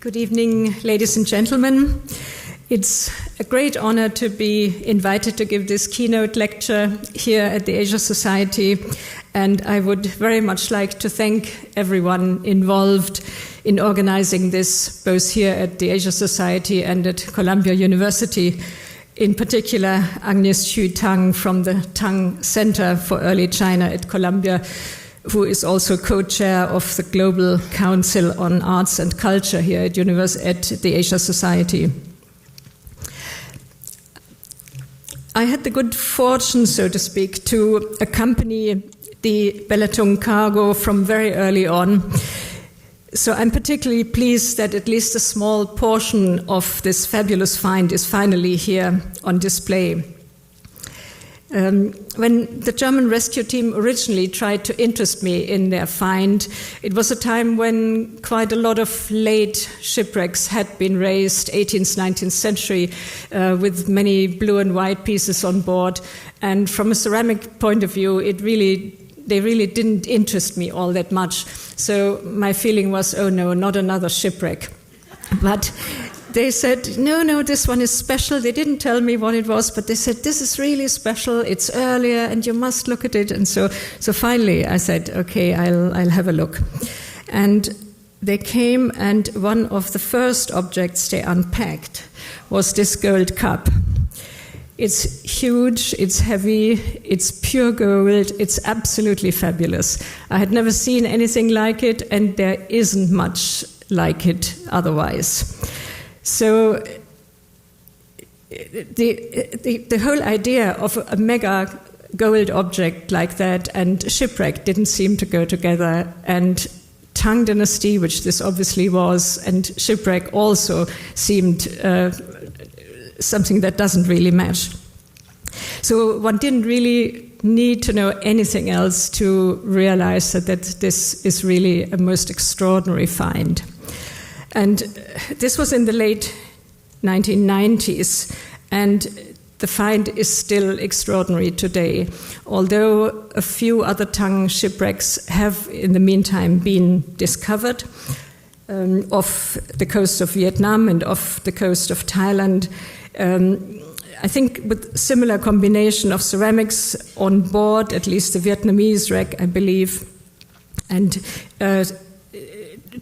Good evening, ladies and gentlemen. It's a great honor to be invited to give this keynote lecture here at the Asia Society, and I would very much like to thank everyone involved in organizing this, both here at the Asia Society and at Columbia University. In particular, Agnes Xu Tang from the Tang Center for Early China at Columbia, who is also co-chair of the Global Council on Arts and Culture here at the Asia Society. I had the good fortune, so to speak, to accompany the Belitung cargo from very early on. So I'm particularly pleased that at least a small portion of this fabulous find is finally here on display. When the German rescue team originally tried to interest me in their find, it was a time when quite a lot of late shipwrecks had been raised, 18th, 19th century, with many blue and white pieces on board. And from a ceramic point of view, they really didn't interest me all that much. So my feeling was, oh no, not another shipwreck. But they said, no, this one is special. They didn't tell me what it was, but they said, this is really special. It's earlier, and you must look at it. And so finally I said, okay, I'll have a look. And they came, and one of the first objects they unpacked was this gold cup. It's huge, it's heavy, it's pure gold, it's absolutely fabulous. I had never seen anything like it, and there isn't much like it otherwise. So the whole idea of a mega gold object like that and shipwreck didn't seem to go together, and Tang Dynasty, which this obviously was, and shipwreck also seemed something that doesn't really match. So one didn't really need to know anything else to realize that this is really a most extraordinary find. And this was in the late 1990s, and the find is still extraordinary today, although a few other Tang shipwrecks have in the meantime been discovered off the coast of Vietnam and off the coast of Thailand. I think with similar combination of ceramics on board, at least the Vietnamese wreck, I believe. And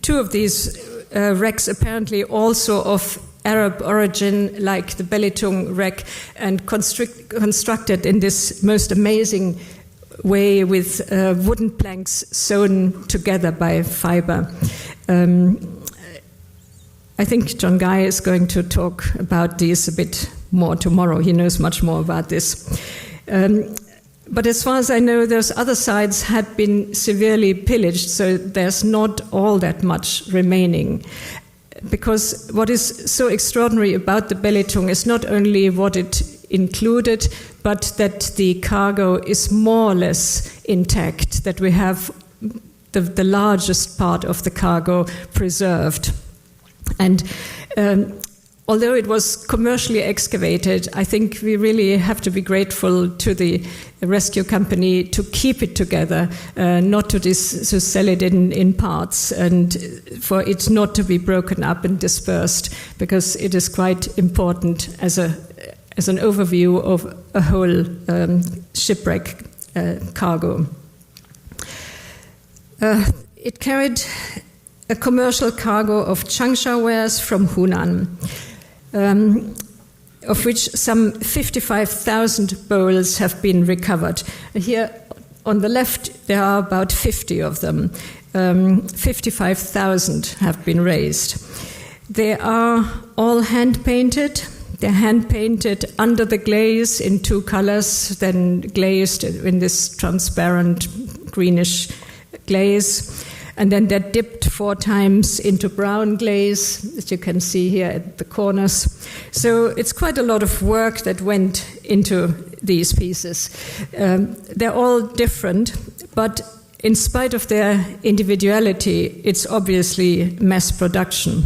two of these wrecks apparently also of Arab origin, like the Belitung wreck, and constructed in this most amazing way with wooden planks sewn together by fiber. I think John Guy is going to talk about these a bit more tomorrow. He knows much more about this. But as far as I know, those other sites had been severely pillaged, so there's not all that much remaining. Because what is so extraordinary about the Belitung is not only what it included, but that the cargo is more or less intact, that we have the largest part of the cargo preserved. And although it was commercially excavated, I think we really have to be grateful to the rescue company to keep it together, not to sell it in parts, and for it not to be broken up and dispersed, because it is quite important as an overview of a whole shipwreck cargo. It carried a commercial cargo of Changsha wares from Hunan, of which some 55,000 bowls have been recovered. Here on the left, there are about 50 of them. 55,000 have been raised. They are all hand-painted. They're hand-painted under the glaze in two colors, then glazed in this transparent greenish glaze. And then they're dipped 4 times into brown glaze, as you can see here at the corners. So it's quite a lot of work that went into these pieces. They're all different, but in spite of their individuality, it's obviously mass production.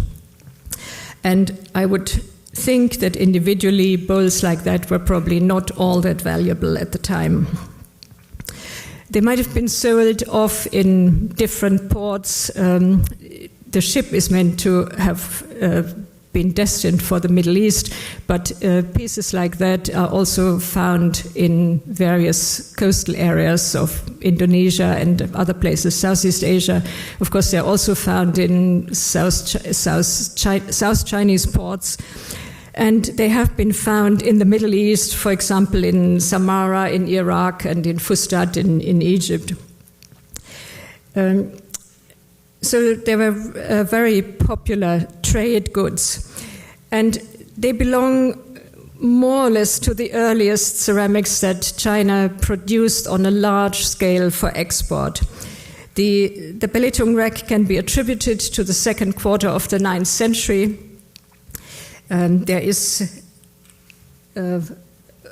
And I would think that individually, bowls like that were probably not all that valuable at the time. They might have been sold off in different ports. the ship is meant to have been destined for the Middle East, but pieces like that are also found in various coastal areas of Indonesia and other places, Southeast Asia. Of course, they're also found in South Chinese ports. And they have been found in the Middle East, for example, in Samarra in Iraq and in Fustat in Egypt. So they were very popular trade goods. And they belong more or less to the earliest ceramics that China produced on a large scale for export. The Belitung wreck can be attributed to the second quarter of the 9th century. There is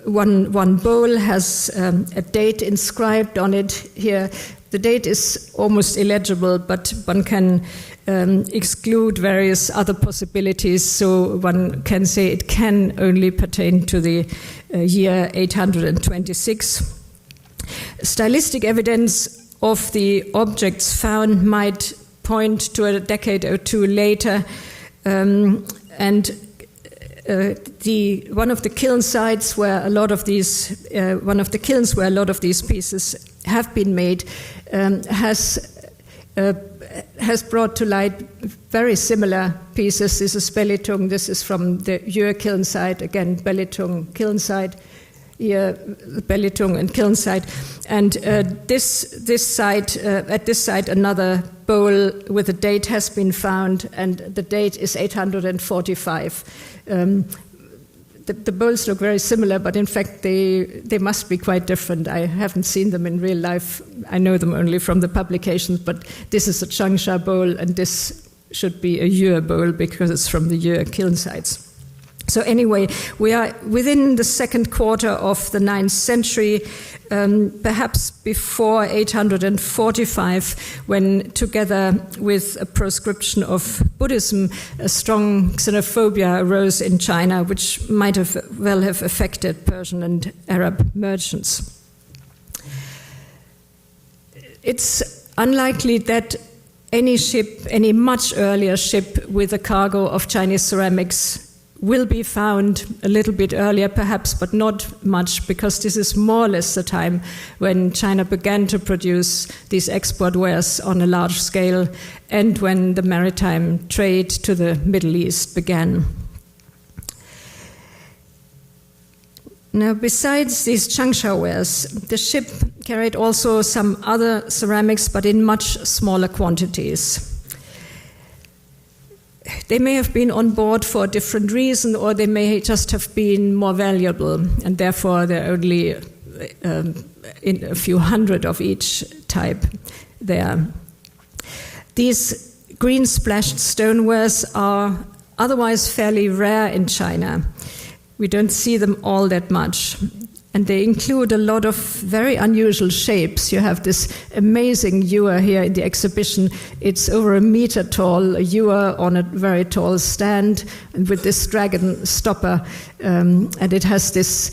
one bowl has a date inscribed on it here. The date is almost illegible, but one can exclude various other possibilities, so one can say it can only pertain to the year 826. Stylistic evidence of the objects found might point to a decade or two later, and one of the kiln sites where a lot of these, one of the kilns where a lot of these pieces have been made, has brought to light very similar pieces. This is Belitung. This is from the Yue kiln site. Again, Belitung kiln site. Here, Belitung and kiln site. And this site, at this site, another bowl with a date has been found, and the date is 845. The bowls look very similar, but in fact they must be quite different. I haven't seen them in real life. I know them only from the publications, but this is a Changsha bowl, and this should be a Yue bowl because it's from the Yue kiln sites. So anyway, we are within the second quarter of the 9th century, perhaps before 845, when together with a proscription of Buddhism, a strong xenophobia arose in China, which might have well have affected Persian and Arab merchants. It's unlikely that any much earlier ship with a cargo of Chinese ceramics will be found a little bit earlier, perhaps, but not much, because this is more or less the time when China began to produce these export wares on a large scale and when the maritime trade to the Middle East began. Now, besides these Changsha wares, the ship carried also some other ceramics, but in much smaller quantities. They may have been on board for a different reason, or they may just have been more valuable, and therefore there are only in a few hundred of each type there. These green splashed stonewares are otherwise fairly rare in China. We don't see them all that much. And they include a lot of very unusual shapes. You have this amazing ewer here in the exhibition. It's over 1 meter tall, a ewer on a very tall stand, and with this dragon stopper. And it has this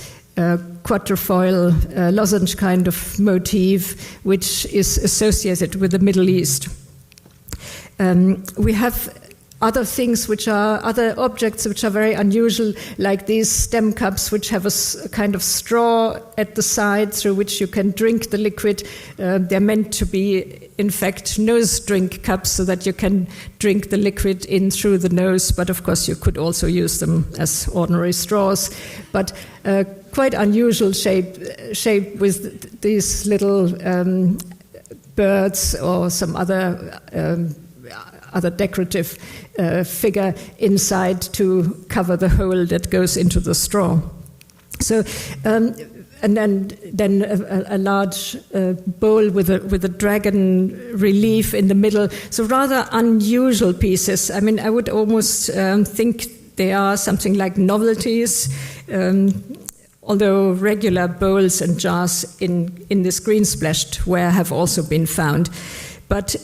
quatrefoil lozenge kind of motif, which is associated with the Middle East. We have other things other objects which are very unusual, like these stem cups, which have a kind of straw at the side through which you can drink the liquid. They're meant to be, in fact, nose drink cups so that you can drink the liquid in through the nose, but of course you could also use them as ordinary straws. But quite unusual shape with these little birds or some other decorative figure inside to cover the hole that goes into the straw. So, and then a large bowl with a dragon relief in the middle. So rather unusual pieces. I mean, I would almost think they are something like novelties. Although regular bowls and jars in this green splashed ware have also been found, but.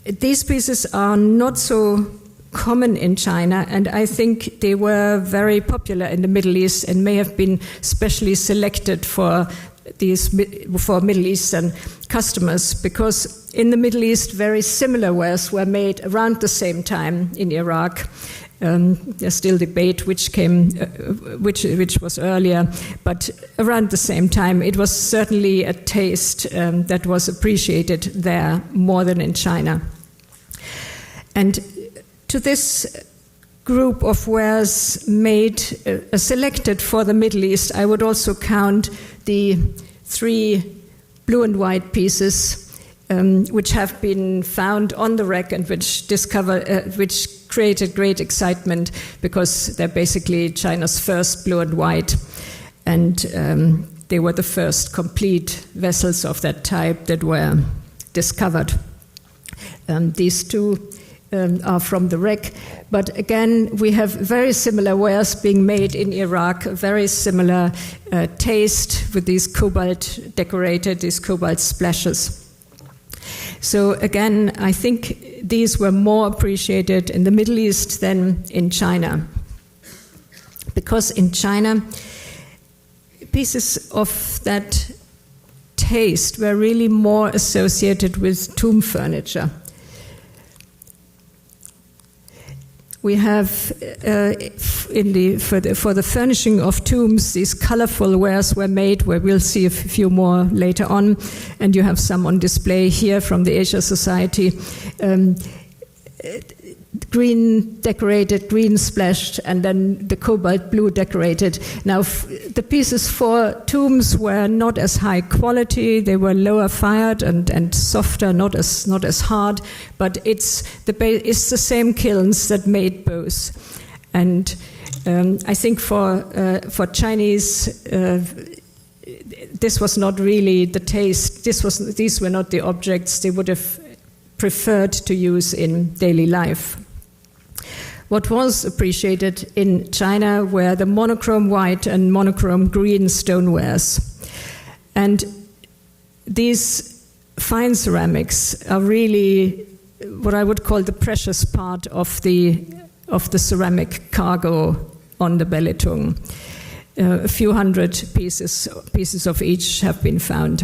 These pieces are not so common in China, and I think they were very popular in the Middle East and may have been specially selected for for Middle Eastern customers, because in the Middle East very similar wares were made around the same time in Iraq. There's still debate which was earlier, but around the same time it was certainly a taste that was appreciated there more than in China. And to this group of wares made, selected for the Middle East, I would also count the 3 blue and white pieces which have been found on the wreck and which created great excitement, because they're basically China's first blue and white, and they were the first complete vessels of that type that were discovered. These 2 are from the wreck, but again we have very similar wares being made in Iraq, a very similar taste with these cobalt decorated, these cobalt splashes. So again, I think these were more appreciated in the Middle East than in China, because in China pieces of that taste were really more associated with tomb furniture. We have for the furnishing of tombs, these colorful wares were made, where we'll see a few more later on, and you have some on display here from the Asia Society. Green decorated, green splashed, and then the cobalt blue decorated. Now, the pieces for tombs were not as high quality; they were lower fired and softer, not as hard. But it's the same kilns that made both, and I think for Chinese. This was not really the taste. These were not the objects they would have preferred to use in daily life. What was appreciated in China were the monochrome white and monochrome green stonewares. And these fine ceramics are really what I would call the precious part of the ceramic cargo on the Belitung. A few hundred pieces of each have been found.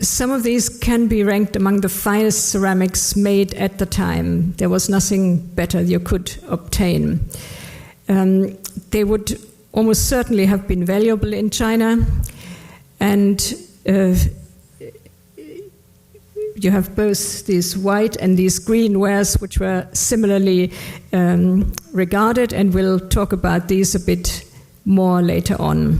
Some of these can be ranked among the finest ceramics made at the time. There was nothing better you could obtain. They would almost certainly have been valuable in China, and you have both these white and these green wares, which were similarly regarded, and we'll talk about these a bit more later on.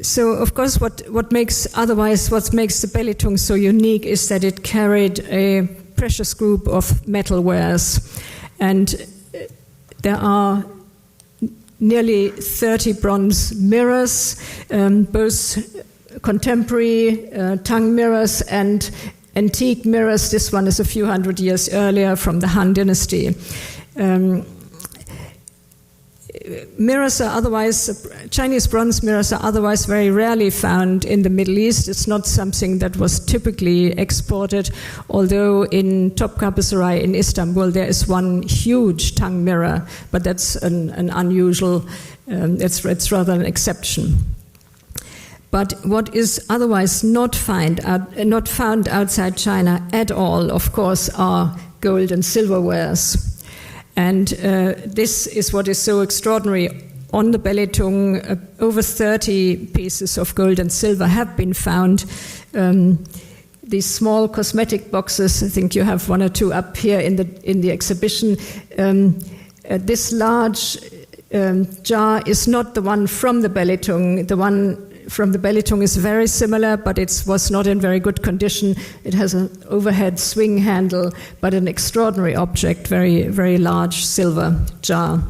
So, of course, what makes the Belitung so unique is that it carried a precious group of metalwares, and there are nearly 30 bronze mirrors, both contemporary Tang mirrors and antique mirrors. This one is a few hundred years earlier from the Han Dynasty. Chinese bronze mirrors are otherwise very rarely found in the Middle East. It's not something that was typically exported, although in Topkapı Saray in Istanbul there is one huge Tang mirror, but that's an unusual, it's rather an exception. But what is otherwise not found outside China at all, of course, are gold and silver wares. And this is what is so extraordinary. On the Belitung, over 30 pieces of gold and silver have been found. These small cosmetic boxes, I think you have one or two up here in the exhibition. This large jar is not the one from the Belitung. The one from the Belitung is very similar, but it was not in very good condition. It has an overhead swing handle, but an extraordinary object, very, very large silver jar.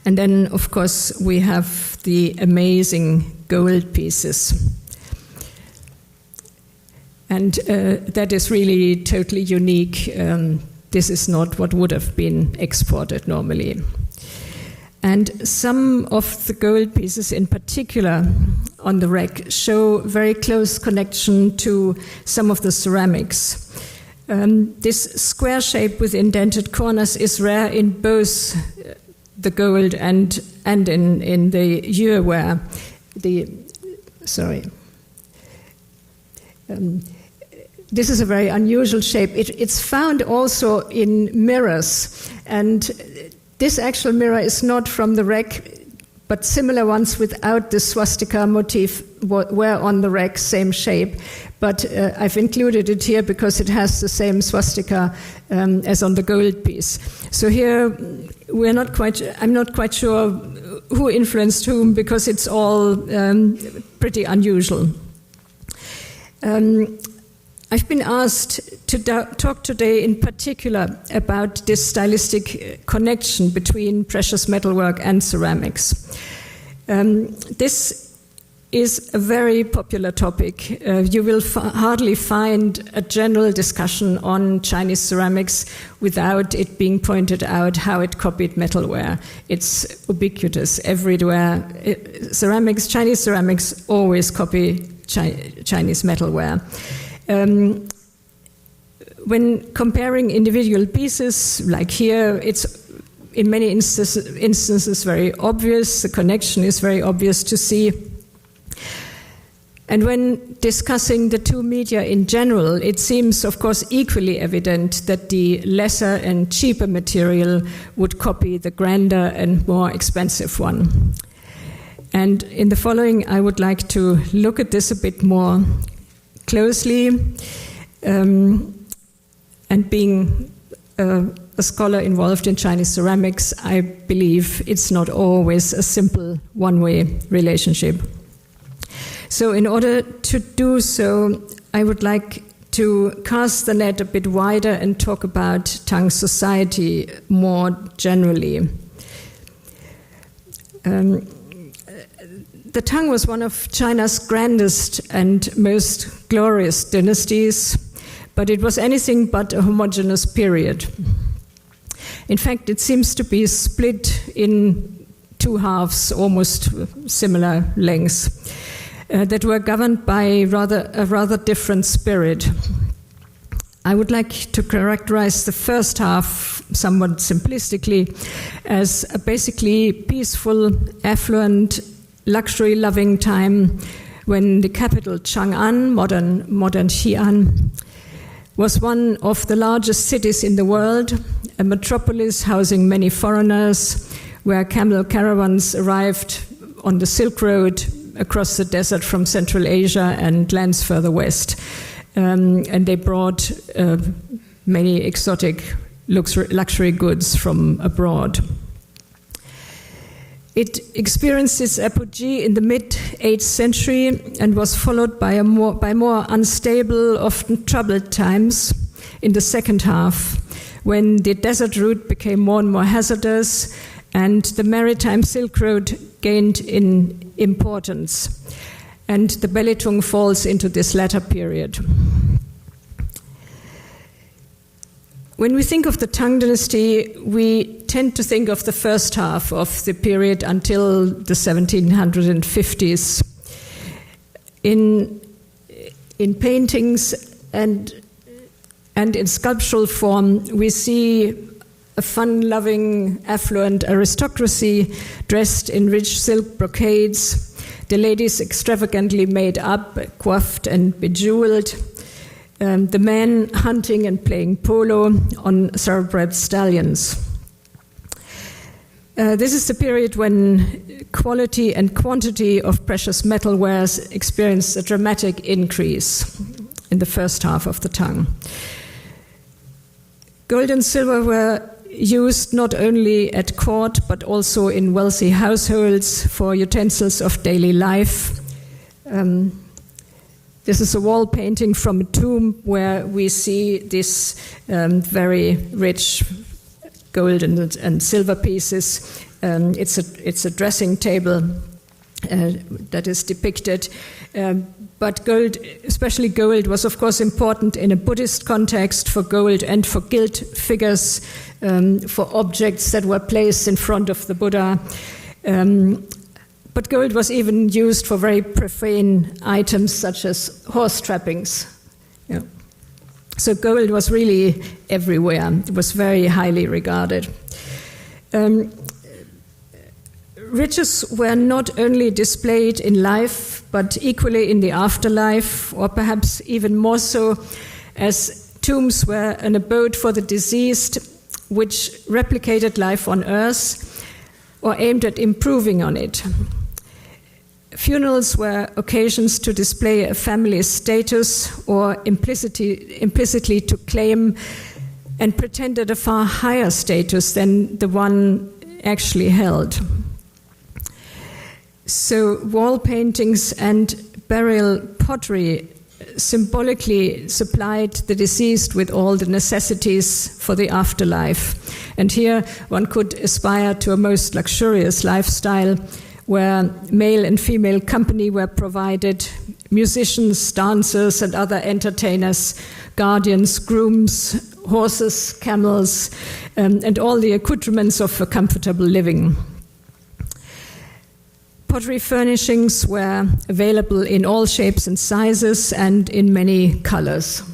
And then, of course, we have the amazing gold pieces. And that is really totally unique. This is not what would have been exported normally. And some of the gold pieces in particular on the wreck show very close connection to some of the ceramics. This square shape with indented corners is rare in both the gold and in the earware. This is a very unusual shape. It's found also in mirrors, and this actual mirror is not from the wreck, but similar ones without the swastika motif were on the wreck, same shape. But I've included it here because it has the same swastika as on the gold piece. So here I'm not quite sure who influenced whom, because it's all pretty unusual. I've been asked to talk today in particular about this stylistic connection between precious metalwork and ceramics. This is a very popular topic. You will hardly find a general discussion on Chinese ceramics without it being pointed out how it copied metalware. It's ubiquitous everywhere. Chinese ceramics always copy Chinese metalware. When comparing individual pieces, like here, it's in many instances very obvious. The connection is very obvious to see. And when discussing the two media in general, it seems, of course, equally evident that the lesser and cheaper material would copy the grander and more expensive one. And in the following, I would like to look at this a bit more closely, and being a scholar involved in Chinese ceramics, I believe it's not always a simple one-way relationship. So in order to do so, I would like to cast the net a bit wider and talk about Tang society more generally. The Tang was one of China's grandest and most glorious dynasties, but it was anything but a homogeneous period. In fact, it seems to be split in two halves, almost similar lengths, that were governed by a rather different spirit. I would like to characterize the first half somewhat simplistically as a basically peaceful, affluent, luxury-loving time when the capital Chang'an, modern Xi'an, was one of the largest cities in the world, a metropolis housing many foreigners, where camel caravans arrived on the Silk Road across the desert from Central Asia and lands further west. And they brought many exotic luxury goods from abroad. It experienced its apogee in the mid-8th century and was followed by more unstable, often troubled times in the second half, when the desert route became more and more hazardous and the maritime Silk Road gained in importance. And the Belitung falls into this latter period. When we think of the Tang Dynasty, we tend to think of the first half of the period until the 1750s. In paintings and in sculptural form, we see a fun-loving, affluent aristocracy dressed in rich silk brocades, the ladies extravagantly made up, coiffed and bejeweled, the men hunting and playing polo on thoroughbred stallions. This is the period when quality and quantity of precious metalwares experienced a dramatic increase in the first half of the Tang. Gold and silver were used not only at court but also in wealthy households for utensils of daily life. This is a wall painting from a tomb where we see this very rich gold and silver pieces. It's a dressing table that is depicted. But gold, especially gold, was of course important in a Buddhist context for gold and for gilt figures, for objects that were placed in front of the Buddha. But gold was even used for very profane items such as horse trappings. Yeah. So gold was really everywhere. It was very highly regarded. riches were not only displayed in life, but equally in the afterlife, or perhaps even more so, as tombs were an abode for the deceased, which replicated life on earth, or aimed at improving on it. Funerals were occasions to display a family's status, or implicitly to claim and pretended a far higher status than the one actually held. So wall paintings and burial pottery symbolically supplied the deceased with all the necessities for the afterlife. And here one could aspire to a most luxurious lifestyle where male and female company were provided, musicians, dancers, and other entertainers, guardians, grooms, horses, camels, and all the accoutrements of a comfortable living. Pottery furnishings were available in all shapes and sizes and in many colors.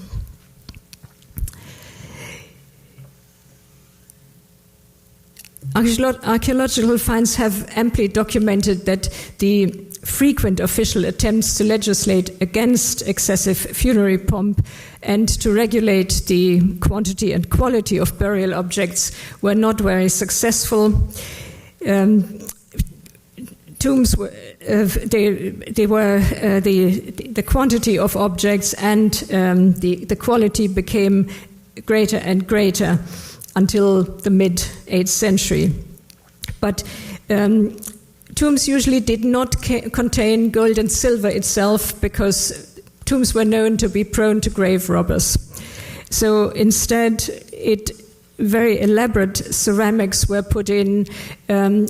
Archaeological finds have amply documented that the frequent official attempts to legislate against excessive funerary pomp and to regulate the quantity and quality of burial objects were not very successful. Tombs were the quantity of objects and the quality became greater and greater until the mid-8th century. But tombs usually did not contain gold and silver itself, because tombs were known to be prone to grave robbers. So instead, very elaborate ceramics were put in,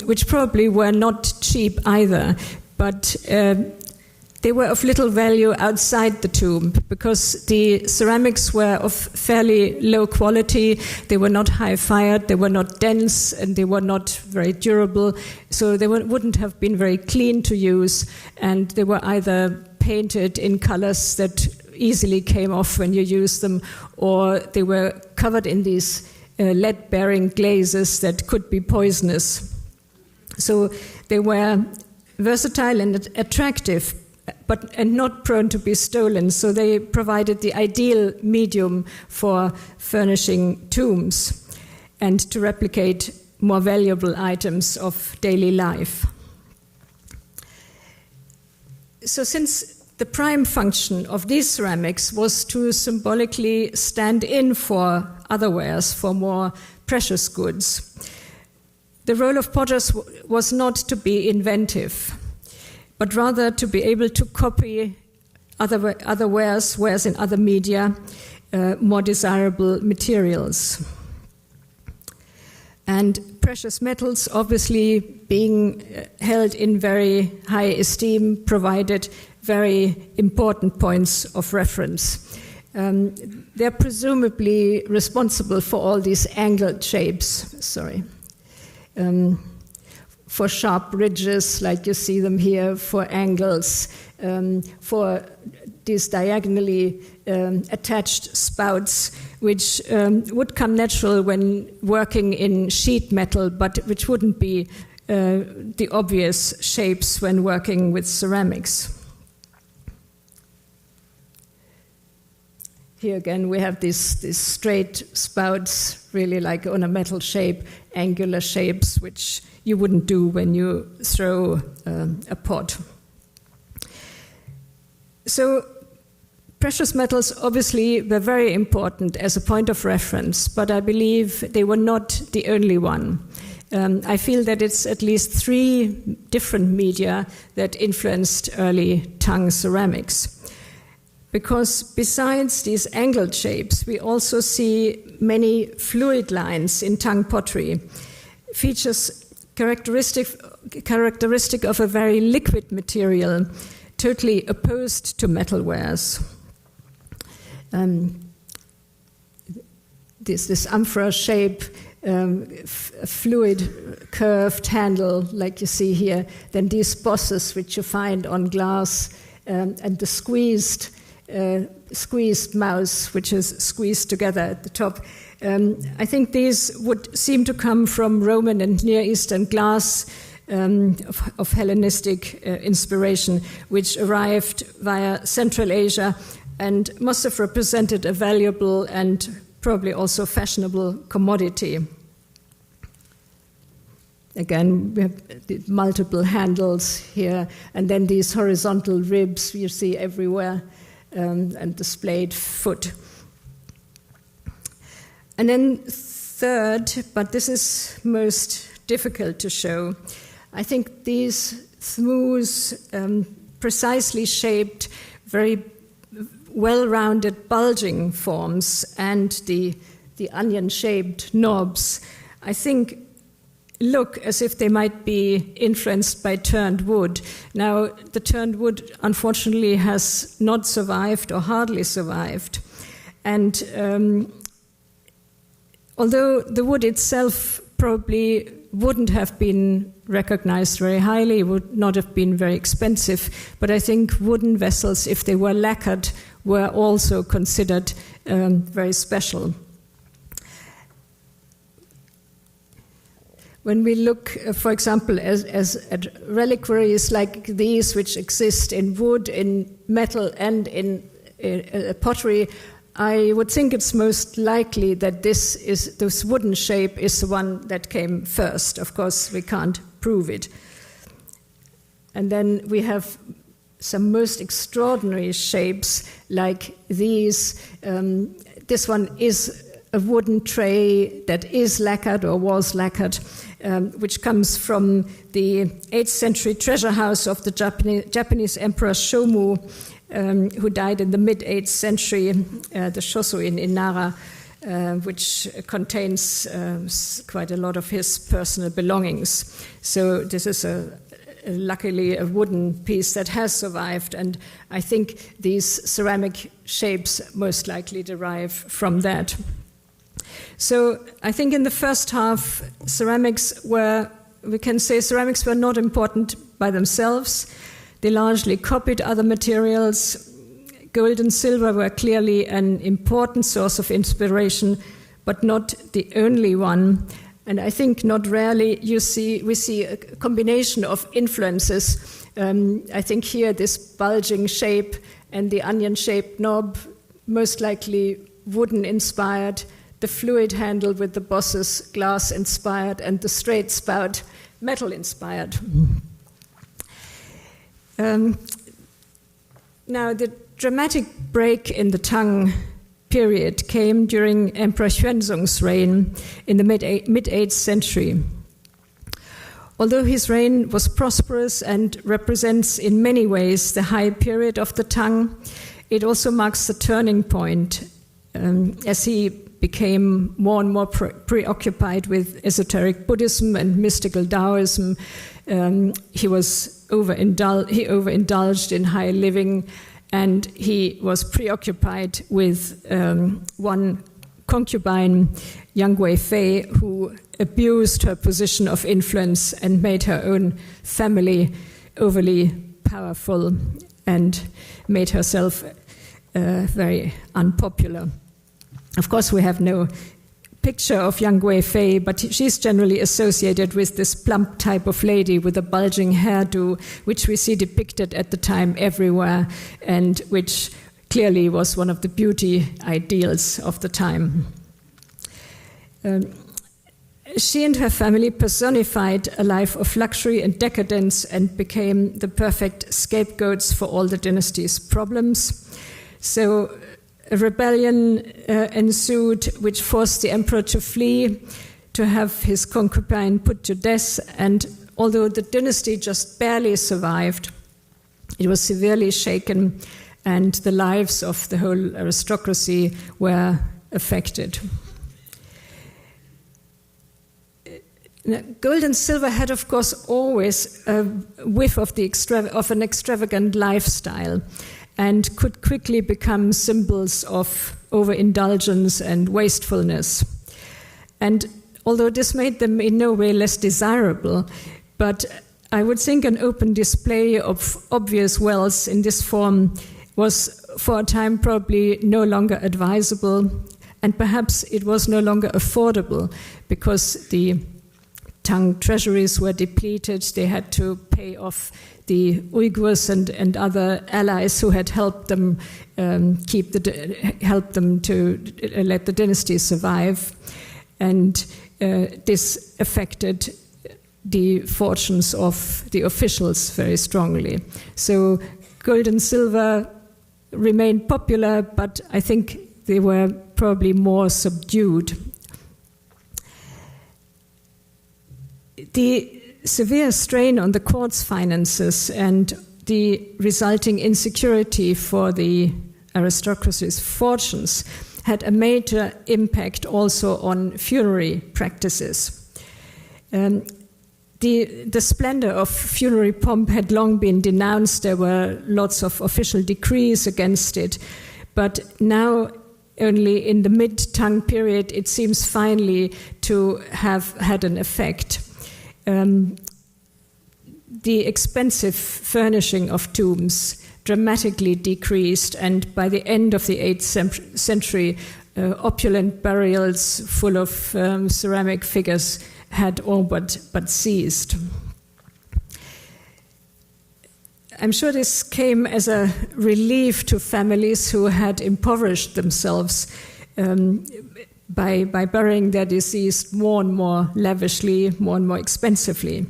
which probably were not cheap either, but they were of little value outside the tomb, because the ceramics were of fairly low quality. They were not high-fired, they were not dense, and they were not very durable, so they wouldn't have been very clean to use, and they were either painted in colors that easily came off when you used them, or they were covered in these lead-bearing glazes that could be poisonous. So they were versatile and attractive, and not prone to be stolen. So they provided the ideal medium for furnishing tombs and to replicate more valuable items of daily life. So since the prime function of these ceramics was to symbolically stand in for other wares, for more precious goods, the role of potters was not to be inventive, but rather to be able to copy other wares in other media, more desirable materials. And precious metals, obviously being held in very high esteem, provided very important points of reference. They're presumably responsible for all these angled shapes, for sharp ridges, like you see them here, for angles, for these diagonally attached spouts, which would come natural when working in sheet metal, but which wouldn't be the obvious shapes when working with ceramics. Here again, we have these straight spouts, really like on a metal shape, angular shapes, which you wouldn't do when you throw a pot. So precious metals obviously were very important as a point of reference, but I believe they were not the only one. I feel that it's at least 3 different media that influenced early Tang ceramics. Because besides these angled shapes, we also see many fluid lines in Tang pottery, features characteristic of a very liquid material, totally opposed to metalwares. This amphora shape, a fluid curved handle like you see here, then these bosses which you find on glass, and the squeezed mouse, which is squeezed together at the top. I think these would seem to come from Roman and Near Eastern glass, of Hellenistic inspiration, which arrived via Central Asia and must have represented a valuable and probably also fashionable commodity. Again, we have the multiple handles here, and then these horizontal ribs you see everywhere, and displayed foot. And then third, but this is most difficult to show, I think these smooth, precisely shaped, very well-rounded bulging forms and the onion-shaped knobs, I think look as if they might be influenced by turned wood. Now, the turned wood, unfortunately, has not survived or hardly survived. And although the wood itself probably wouldn't have been recognized very highly, would not have been very expensive, but I think wooden vessels, if they were lacquered, were also considered very special. When we look, for example, as at reliquaries like these, which exist in wood, in metal, and in pottery, I would think it's most likely that this wooden shape is the one that came first. Of course, we can't prove it. And then we have some most extraordinary shapes like these. This one is a wooden tray that is lacquered or was lacquered, which comes from the 8th century treasure house of the Japanese Emperor Shomu, who died in the mid-8th century, the Shoso in Nara, which contains quite a lot of his personal belongings. So this is luckily a wooden piece that has survived, and I think these ceramic shapes most likely derive from that. So I think in the first half, we can say ceramics were not important by themselves. They largely copied other materials. Gold and silver were clearly an important source of inspiration, but not the only one. And I think not rarely we see a combination of influences. I think here this bulging shape and the onion-shaped knob, most likely wooden-inspired, the fluid handle with the bosses, glass-inspired, and the straight spout, metal-inspired. Now, the dramatic break in the Tang period came during Emperor Xuanzong's reign in the mid-8th century. Although his reign was prosperous and represents in many ways the high period of the Tang, it also marks the turning point as he became more and more preoccupied with esoteric Buddhism and mystical Taoism. He overindulged in high living, and he was preoccupied with one concubine, Yang Guifei, who abused her position of influence and made her own family overly powerful and made herself very unpopular. Of course, we have no picture of Yang Guifei, but she's generally associated with this plump type of lady with a bulging hairdo, which we see depicted at the time everywhere, and which clearly was one of the beauty ideals of the time. She and her family personified a life of luxury and decadence and became the perfect scapegoats for all the dynasty's problems. So a rebellion ensued, which forced the emperor to flee, to have his concubine put to death, and although the dynasty just barely survived, it was severely shaken, and the lives of the whole aristocracy were affected. Gold and silver had, of course, always a whiff of an extravagant lifestyle, and could quickly become symbols of overindulgence and wastefulness. And although this made them in no way less desirable, but I would think an open display of obvious wealth in this form was for a time probably no longer advisable, and perhaps it was no longer affordable, because the Tang treasuries were depleted. They had to pay off the Uyghurs and other allies who had helped them help them to let the dynasty survive, and this affected the fortunes of the officials very strongly. So gold and silver remained popular, but I think they were probably more subdued. The severe strain on the court's finances and the resulting insecurity for the aristocracy's fortunes had a major impact also on funerary practices. The splendor of funerary pomp had long been denounced. There were lots of official decrees against it. But now, only in the mid-Tang period, it seems finally to have had an effect. The expensive furnishing of tombs dramatically decreased, and by the end of the 8th century, opulent burials full of ceramic figures had all but ceased. I'm sure this came as a relief to families who had impoverished themselves by burying their deceased more and more lavishly, more and more expensively.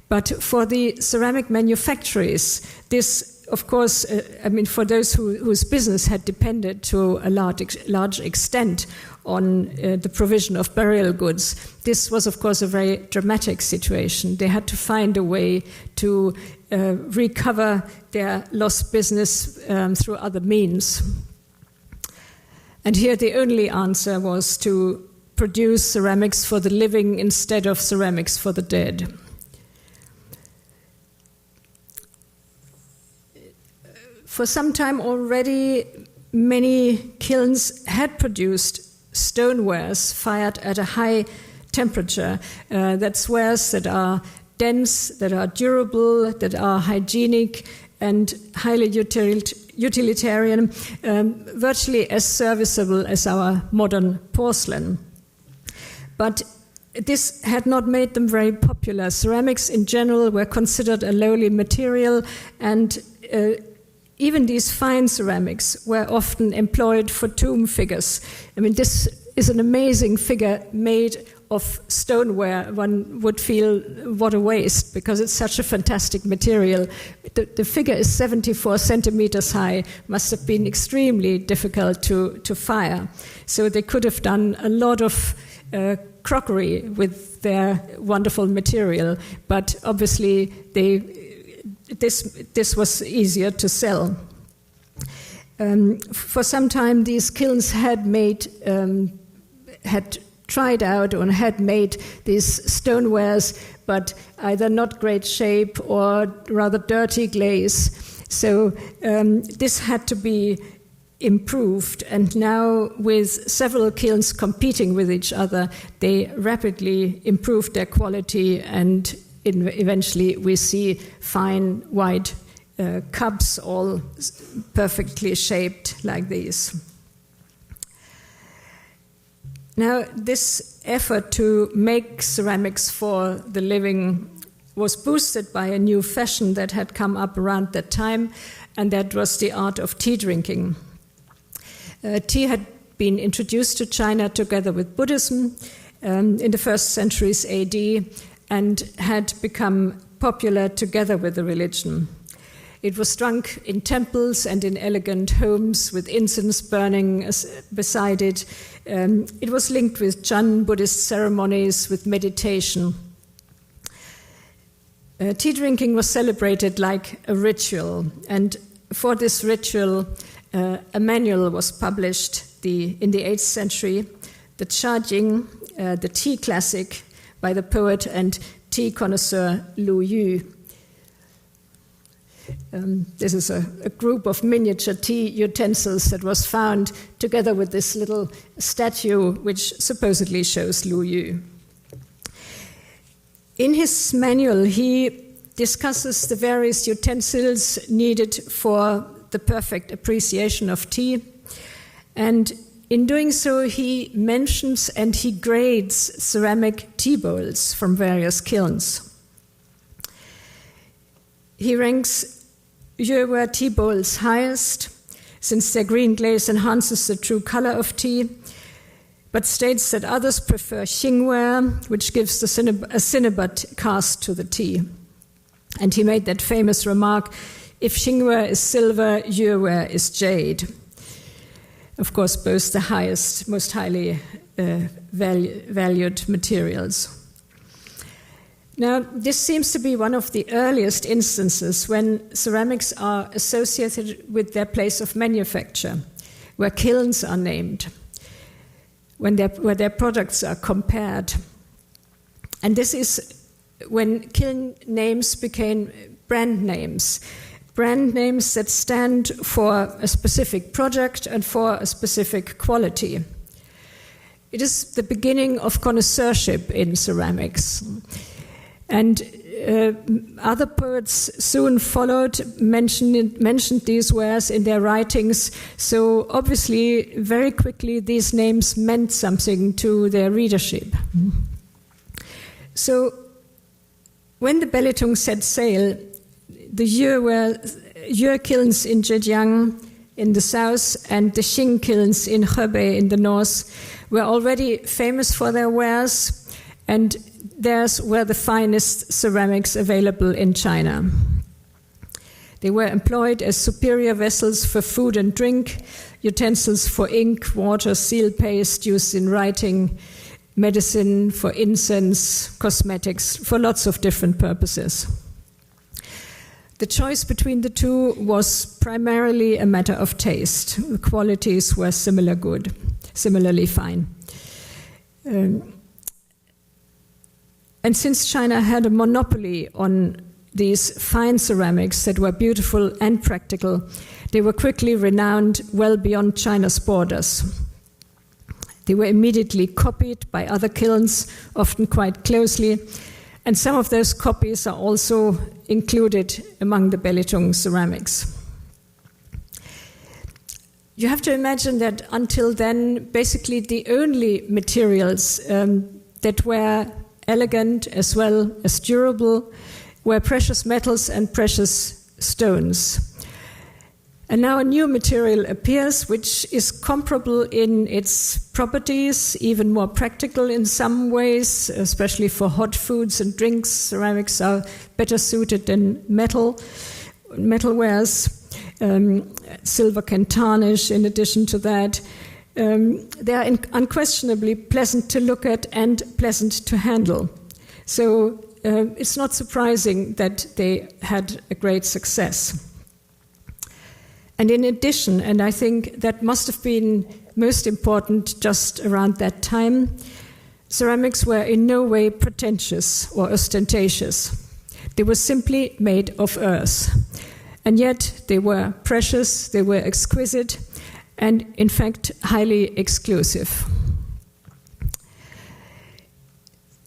But for the ceramic manufacturers, this, of course, for those whose business had depended to a large extent on the provision of burial goods, this was, of course, a very dramatic situation. They had to find a way to recover their lost business through other means. And here the only answer was to produce ceramics for the living instead of ceramics for the dead. For some time already, many kilns had produced stonewares fired at a high temperature. That's wares that are dense, that are durable, that are hygienic, and highly utilitarian, virtually as serviceable as our modern porcelain. But this had not made them very popular. Ceramics in general were considered a lowly material, and even these fine ceramics were often employed for tomb figures. This is an amazing figure made of stoneware. One would feel what a waste, because it's such a fantastic material. The figure is 74 centimeters high, must have been extremely difficult to fire. So they could have done a lot of crockery with their wonderful material, but obviously this was easier to sell. For some time, these kilns had tried out or had made these stonewares, but either not great shape or rather dirty glaze. So this had to be improved, and now with several kilns competing with each other, they rapidly improved their quality, and eventually we see fine white cups all perfectly shaped like these. Now, this effort to make ceramics for the living was boosted by a new fashion that had come up around that time, and that was the art of tea drinking. Tea had been introduced to China together with Buddhism in the first centuries AD, and had become popular together with the religion. It was drunk in temples and in elegant homes with incense burning beside it. It was linked with Chan Buddhist ceremonies, with meditation. Tea drinking was celebrated like a ritual, and for this ritual, a manual was published in the 8th century, the Cha Jing, the tea classic, by the poet and tea connoisseur Lu Yu. This is a group of miniature tea utensils that was found together with this little statue which supposedly shows Lu Yu. In his manual, he discusses the various utensils needed for the perfect appreciation of tea, and in doing so, he mentions and he grades ceramic tea bowls from various kilns. He ranks Yueware tea bowls highest, since their green glaze enhances the true color of tea, but states that others prefer Xingware, which gives a cinnabar cast to the tea. And he made that famous remark, if Xingware is silver, Yueware is jade. Of course, both the highest, most highly valued materials. Now, this seems to be one of the earliest instances when ceramics are associated with their place of manufacture, where kilns are named, where their products are compared. And this is when kiln names became brand names that stand for a specific project and for a specific quality. It is the beginning of connoisseurship in ceramics. And other poets soon followed, mentioned these wares in their writings. So obviously, very quickly, these names meant something to their readership. So when the Belitung set sail, the Yue kilns in Zhejiang in the south and the Xing kilns in Hebei in the north were already famous for their wares, and theirs were the finest ceramics available in China. They were employed as superior vessels for food and drink, utensils for ink, water, seal paste used in writing, medicine, for incense, cosmetics, for lots of different purposes. The choice between the two was primarily a matter of taste. The qualities were similarly fine. And since China had a monopoly on these fine ceramics that were beautiful and practical, they were quickly renowned well beyond China's borders. They were immediately copied by other kilns, often quite closely, and some of those copies are also included among the Belitung ceramics. You have to imagine that until then, basically the only materials that were elegant as well as durable were precious metals and precious stones. And now a new material appears which is comparable in its properties, even more practical in some ways, especially for hot foods and drinks. Ceramics are better suited than metalwares. Silver can tarnish in addition to that. They are unquestionably pleasant to look at and pleasant to handle. So it's not surprising that they had a great success. And in addition, and I think that must have been most important just around that time, ceramics were in no way pretentious or ostentatious. They were simply made of earth. And yet they were precious, they were exquisite, and in fact highly exclusive.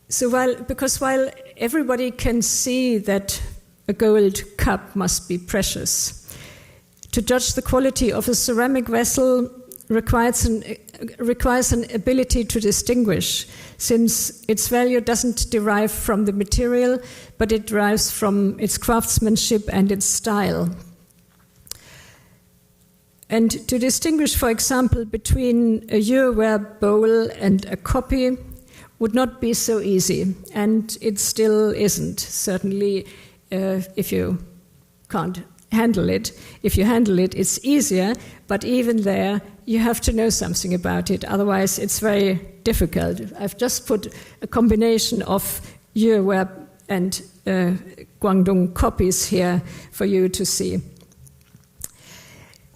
So while everybody can see that a gold cup must be precious, to judge the quality of a ceramic vessel requires an ability to distinguish, since its value doesn't derive from the material, but it derives from its craftsmanship and its style. And to distinguish, for example, between a Yueware bowl and a copy would not be so easy, and it still isn't. Certainly, if you can't handle it. If you handle it, it's easier, but even there, you have to know something about it. Otherwise, it's very difficult. I've just put a combination of Yueware and Guangdong copies here for you to see.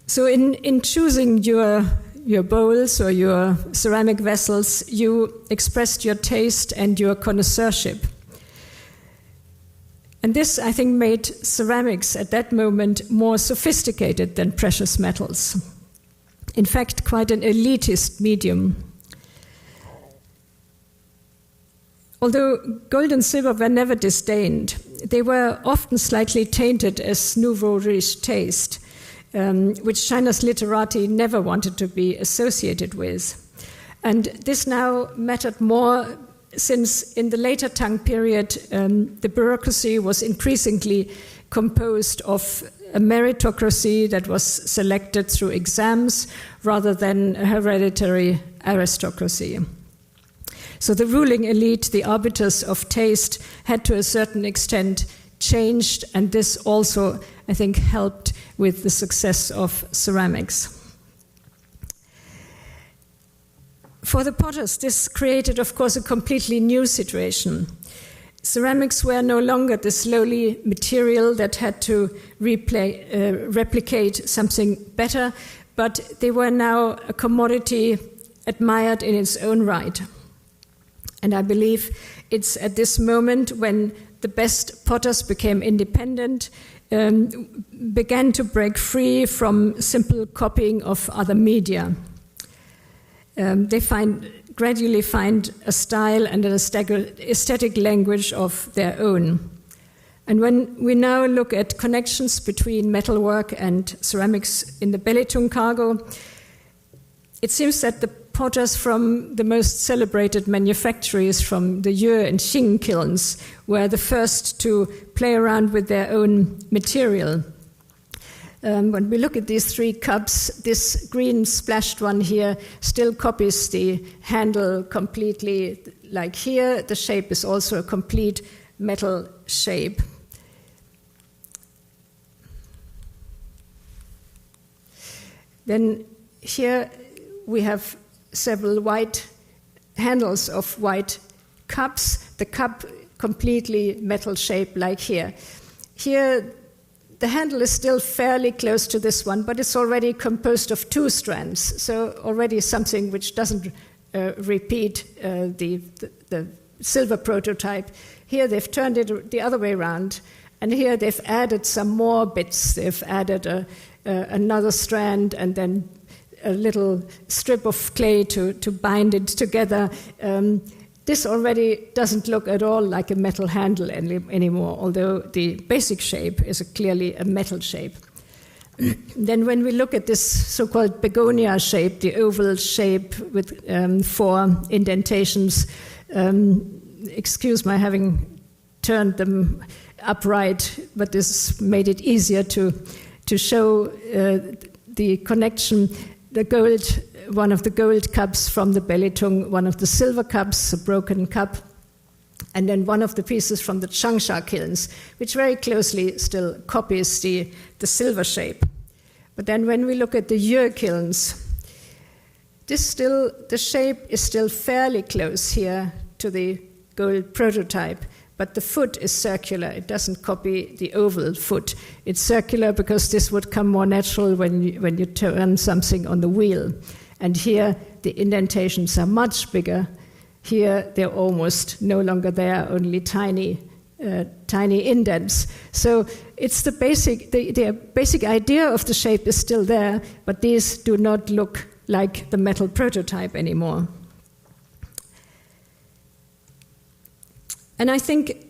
So in choosing your bowls or your ceramic vessels, you expressed your taste and your connoisseurship. And this, I think, made ceramics at that moment more sophisticated than precious metals. In fact, quite an elitist medium. Although gold and silver were never disdained, they were often slightly tainted as nouveau riche taste. which China's literati never wanted to be associated with. And this now mattered more since in the later Tang period, the bureaucracy was increasingly composed of a meritocracy that was selected through exams rather than a hereditary aristocracy. So the ruling elite, the arbiters of taste, had to a certain extent changed, and this also, I think, helped with the success of ceramics. For the potters, this created, of course, a completely new situation. Ceramics were no longer this lowly material that had to replicate something better, but they were now a commodity admired in its own right. And I believe it's at this moment when the best potters became independent, began to break free from simple copying of other media. They gradually find a style and an aesthetic language of their own. And when we now look at connections between metalwork and ceramics in the Belitung cargo, it seems that the potters from the most celebrated manufactories from the Yue and Qing kilns were the first to play around with their own material. When we look at these three cups, this green splashed one here still copies the handle completely, like here. The shape is also a complete metal shape. Then here we have several white handles of white cups, the cup completely metal shape like here. Here the handle is still fairly close to this one, but it's already composed of two strands, so already something which doesn't repeat the silver prototype. Here they've turned it the other way around, and here they've added some more bits. They've added another strand and then a little strip of clay to bind it together. This already doesn't look at all like a metal handle anymore, although the basic shape is clearly a metal shape. Then when we look at this so-called begonia shape, the oval shape with 4 indentations, excuse my having turned them upright, but this made it easier to show the connection. The gold, one of the gold cups from the Belitung, one of the silver cups, a broken cup, and then one of the pieces from the Changsha kilns, which very closely still copies the silver shape. But then when we look at the Yue kilns, the shape is still fairly close here to the gold prototype, but the foot is circular. It doesn't copy the oval foot. It's circular because this would come more natural when you turn something on the wheel. And here the indentations are much bigger. Here they're almost no longer there, only tiny indents. So it's the basic idea of the shape is still there, but these do not look like the metal prototype anymore. And I think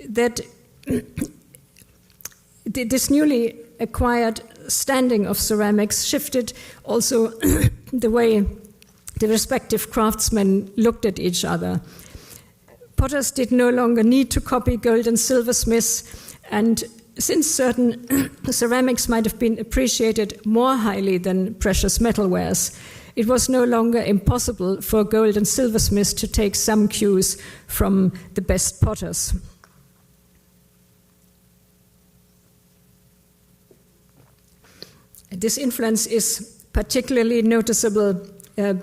that this newly acquired standing of ceramics shifted also the way the respective craftsmen looked at each other. Potters did no longer need to copy gold and silversmiths, and since certain ceramics might have been appreciated more highly than precious metalwares, it was no longer impossible for gold and silversmiths to take some cues from the best potters. This influence is particularly noticeable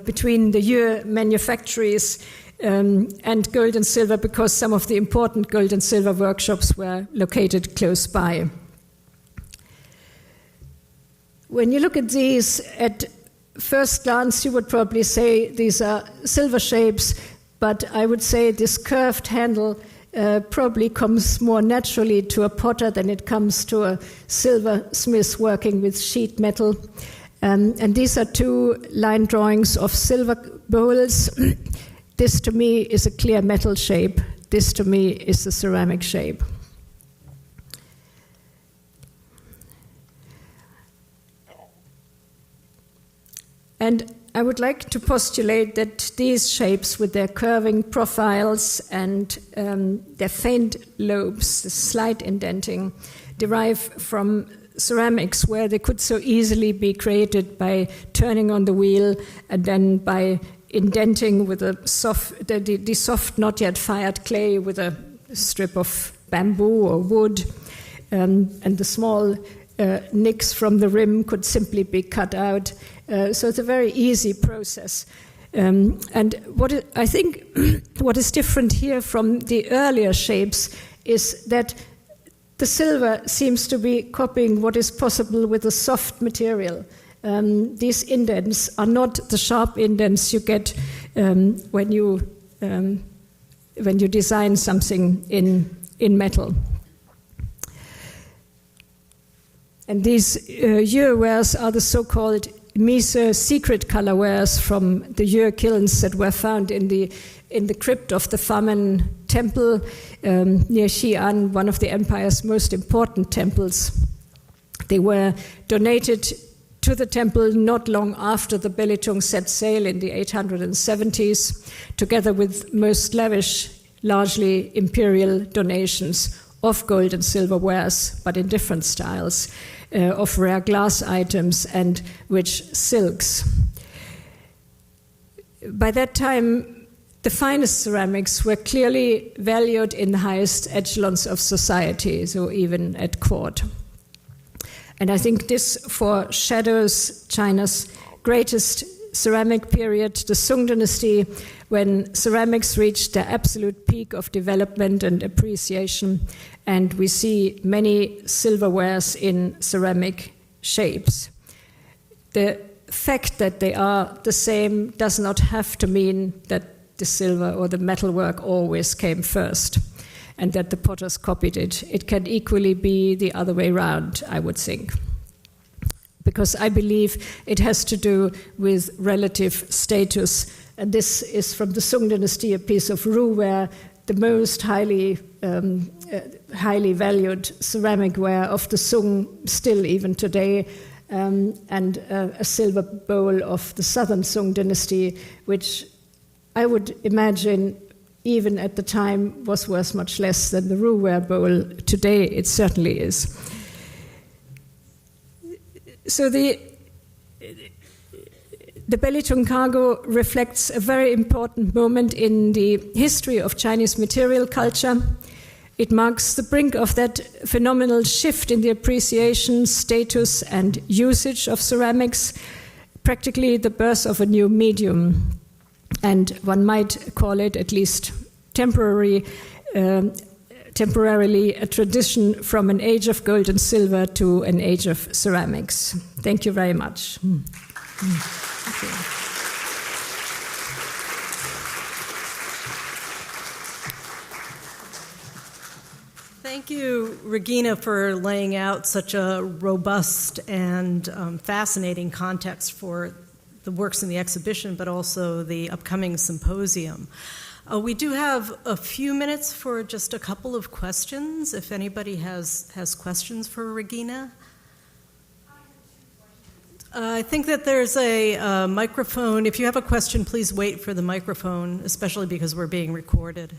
between the Yue manufactories and gold and silver because some of the important gold and silver workshops were located close by. When you look at these at first glance, you would probably say these are silver shapes, but I would say this curved handle probably comes more naturally to a potter than it comes to a silversmith working with sheet metal. And these are 2 line drawings of silver bowls. This to me is a clear metal shape. This to me is a ceramic shape. And I would like to postulate that these shapes, with their curving profiles and their faint lobes, the slight indenting, derive from ceramics where they could so easily be created by turning on the wheel and then by indenting with the soft, not yet fired clay with a strip of bamboo or wood, and the small nicks from the rim could simply be cut out. So it's a very easy process. And I think what is different here from the earlier shapes is that the silver seems to be copying what is possible with a soft material. These indents are not the sharp indents you get when you design something in metal. And these Yue wares are the so-called Mise secret color wares from the Yue kilns that were found in the crypt of the Famen temple near Xi'an, one of the empire's most important temples. They were donated to the temple not long after the Belitung set sail in the 870s, together with most lavish, largely imperial donations of gold and silver wares, but in different styles, of rare glass items and rich silks. By that time, the finest ceramics were clearly valued in the highest echelons of society, so even at court. And I think this foreshadows China's greatest ceramic period, the Song Dynasty, when ceramics reached their absolute peak of development and appreciation, and we see many silverwares in ceramic shapes. The fact that they are the same does not have to mean that the silver or the metalwork always came first and that the potters copied it. It can equally be the other way around, I would think. Because I believe it has to do with relative status. And this is from the Song Dynasty, a piece of Ru-ware, the most highly valued ceramic ware of the Song, still even today, and a silver bowl of the Southern Song Dynasty, which I would imagine even at the time was worth much less than the Ru-ware bowl. Today it certainly is. So the Belitung cargo reflects a very important moment in the history of Chinese material culture. It marks the brink of that phenomenal shift in the appreciation, status, and usage of ceramics, practically the birth of a new medium. And one might call it, at least temporarily, a transition from an age of gold and silver to an age of ceramics. Thank you very much. Thank you. Thank you, Regina, for laying out such a robust and fascinating context for the works in the exhibition, but also the upcoming symposium. We do have a few minutes for just a couple of questions, if anybody has questions for Regina. I think that there's a microphone. If you have a question, please wait for the microphone, especially because we're being recorded.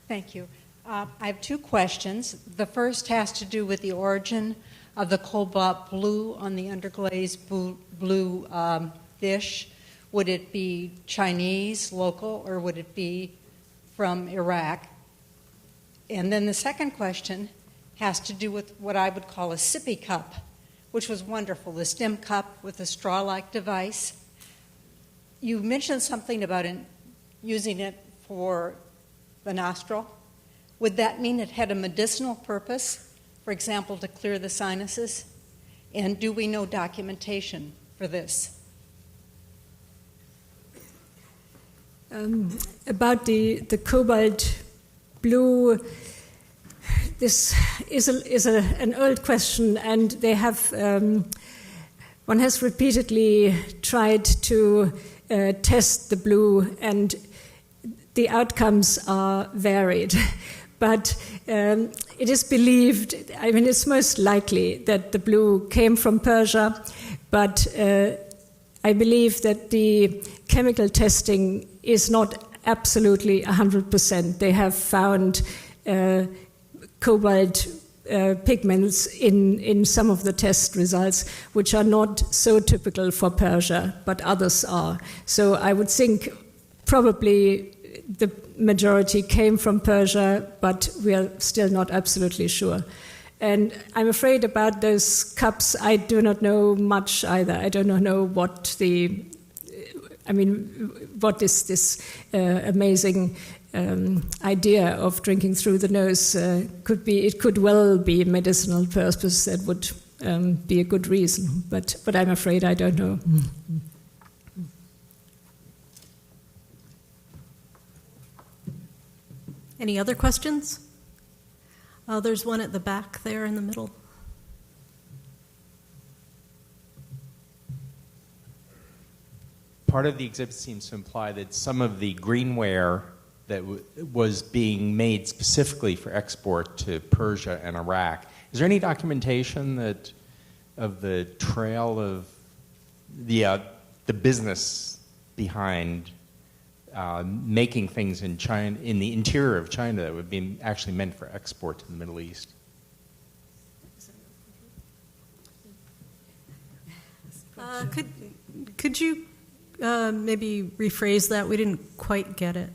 Thank you. I have two questions. The first has to do with the origin of the cobalt blue on the underglazed blue dish. Would it be Chinese, local, or would it be from Iraq? And then the second question has to do with what I would call a sippy cup, which was wonderful, the stem cup with a straw-like device. You mentioned something about using it for the nostril. Would that mean it had a medicinal purpose, for example, to clear the sinuses? And do we know documentation for this? About the cobalt blue, this is an old question, and they have one has repeatedly tried to test the blue, and the outcomes are varied. But it is believed, I mean, it's most likely that the blue came from Persia, but I believe that the chemical testing is not absolutely 100%. They have found cobalt pigments in some of the test results, which are not so typical for Persia, but others are. So I would think probably the majority came from Persia, but we are still not absolutely sure. And I'm afraid about those cups, I do not know much either. I do not know what what is this amazing idea of drinking through the nose could be. It could well be medicinal purpose. That would be a good reason, but I'm afraid I don't know. Any other questions? There's one at the back there in the middle. Part of the exhibit seems to imply that some of the greenware that was being made specifically for export to Persia and Iraq. Is there any documentation of the trail of the business behind making things in China, in the interior of China, that would be actually meant for export to the Middle East? Could you maybe rephrase that? We didn't quite get it.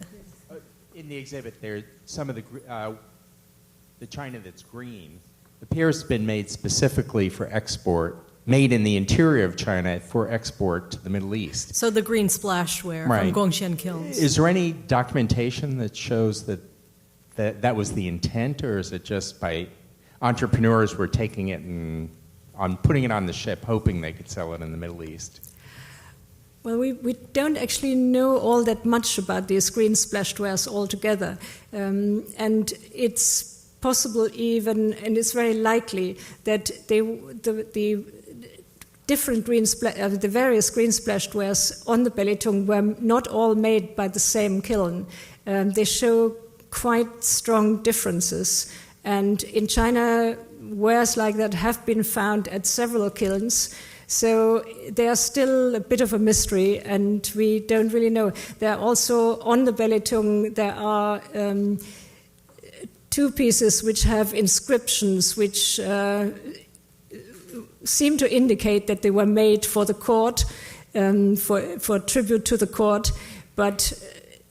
In the exhibit, there some of the China that's green appears to have been made specifically for export, made in the interior of China for export to the Middle East. So the green splashware from Gongshan kilns. Is there any documentation that shows that was the intent, or is it just by entrepreneurs were taking it and putting it on the ship, hoping they could sell it in the Middle East? Well, we don't actually know all that much about these green splashed-wares altogether. And it's possible even, and it's very likely, that the different the various green splashed-wares on the Belitung were not all made by the same kiln. They show quite strong differences. And in China, wares like that have been found at several kilns. So they are still a bit of a mystery, and we don't really know. There are also, on the Belitung, there are two pieces which have inscriptions which seem to indicate that they were made for the court, for tribute to the court. But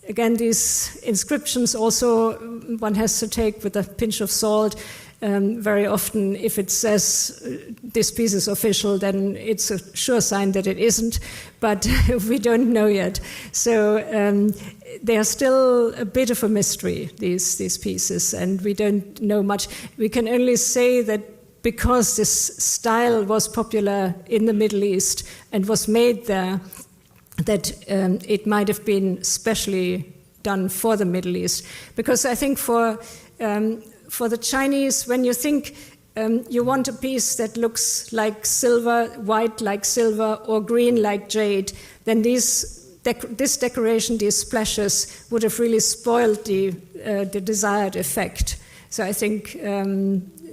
again, these inscriptions also one has to take with a pinch of salt. Very often, if it says this piece is official, then it's a sure sign that it isn't, but we don't know yet. So they are still a bit of a mystery, these pieces, and we don't know much. We can only say that because this style was popular in the Middle East and was made there, that it might have been specially done for the Middle East. Because I think for the Chinese, when you think you want a piece that looks like silver, white like silver, or green like jade, then this decoration, these splashes, would have really spoiled the desired effect. So I think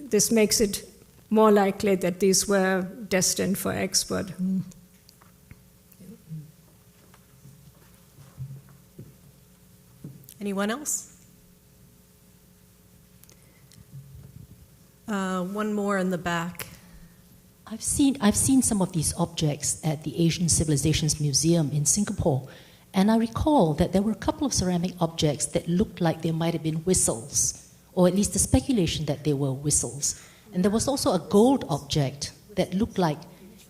this makes it more likely that these were destined for export. Anyone else? One more in the back. I've seen some of these objects at the Asian Civilizations Museum in Singapore, and I recall that there were a couple of ceramic objects that looked like they might have been whistles, or at least the speculation that they were whistles. And there was also a gold object that looked like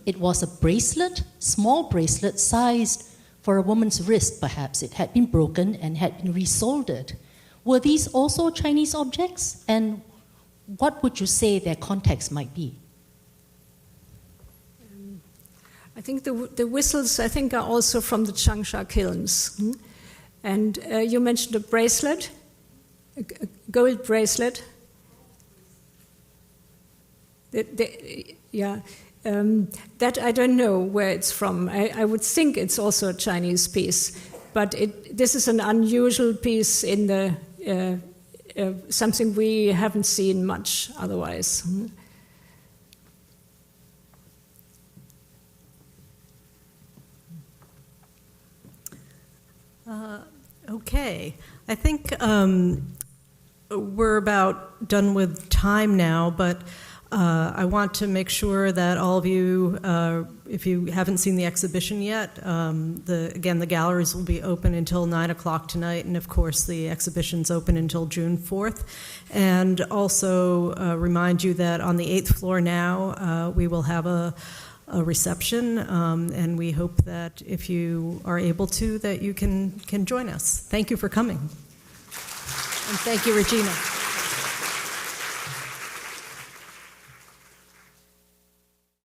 it was a bracelet, small bracelet sized for a woman's wrist, perhaps. It had been broken and had been resoldered. Were these also Chinese objects? And what would you say their context might be? I think the whistles, I think, are also from the Changsha kilns. And you mentioned a bracelet, a gold bracelet. That I don't know where it's from. I would think it's also a Chinese piece, but this is an unusual piece in the something we haven't seen much otherwise. Okay. I think we're about done with time now, but I want to make sure that all of you, if you haven't seen the exhibition yet, again, the galleries will be open until 9 o'clock tonight, and of course the exhibition's open until June 4th. And also remind you that on the 8th floor now, we will have a reception, and we hope that if you are able to, that you can join us. Thank you for coming. And thank you, Regina.